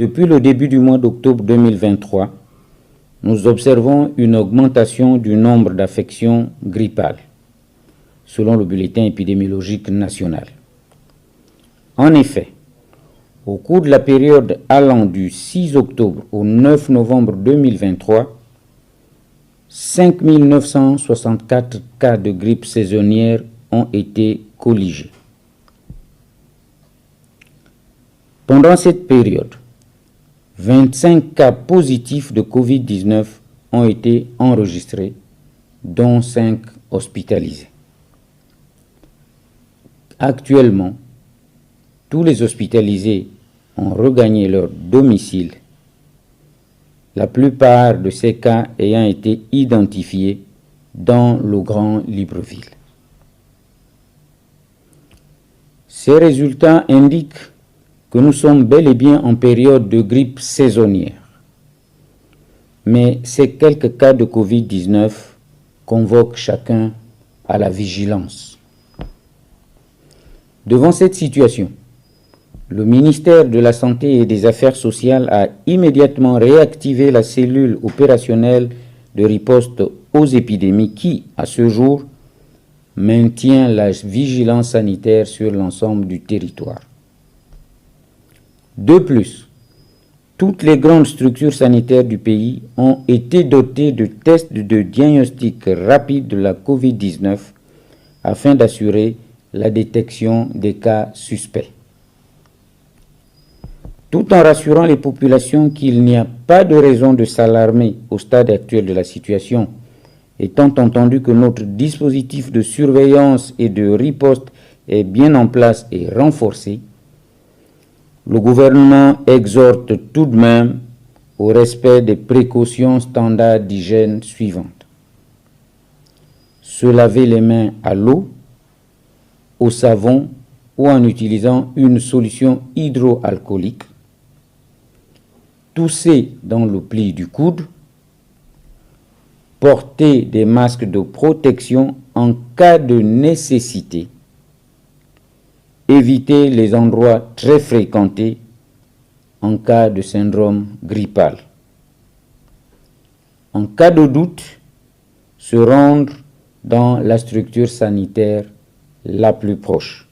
Depuis le début du mois d'octobre 2023, nous observons une augmentation du nombre d'affections grippales, selon le bulletin épidémiologique national. En effet, au cours de la période allant du 6 octobre au 9 novembre 2023, 5 964 cas de grippe saisonnière ont été colligés. Pendant cette période, 25 cas positifs de Covid-19 ont été enregistrés, dont 5 hospitalisés. Actuellement, tous les hospitalisés ont regagné leur domicile, la plupart de ces cas ayant été identifiés dans le Grand Libreville. Ces résultats indiquent que nous sommes bel et bien en période de grippe saisonnière. Mais ces quelques cas de Covid-19 convoquent chacun à la vigilance. Devant cette situation, le ministère de la Santé et des Affaires sociales a immédiatement réactivé la cellule opérationnelle de riposte aux épidémies qui, à ce jour, maintient la vigilance sanitaire sur l'ensemble du territoire. De plus, toutes les grandes structures sanitaires du pays ont été dotées de tests de diagnostic rapide de la COVID-19 afin d'assurer la détection des cas suspects. Tout en rassurant les populations qu'il n'y a pas de raison de s'alarmer au stade actuel de la situation, étant entendu que notre dispositif de surveillance et de riposte est bien en place et renforcé, le gouvernement exhorte tout de même au respect des précautions standards d'hygiène suivantes. Se laver les mains à l'eau, au savon ou en utilisant une solution hydroalcoolique, tousser dans le pli du coude, porter des masques de protection en cas de nécessité, éviter les endroits très fréquentés en cas de syndrome grippal. En cas de doute, se rendre dans la structure sanitaire la plus proche.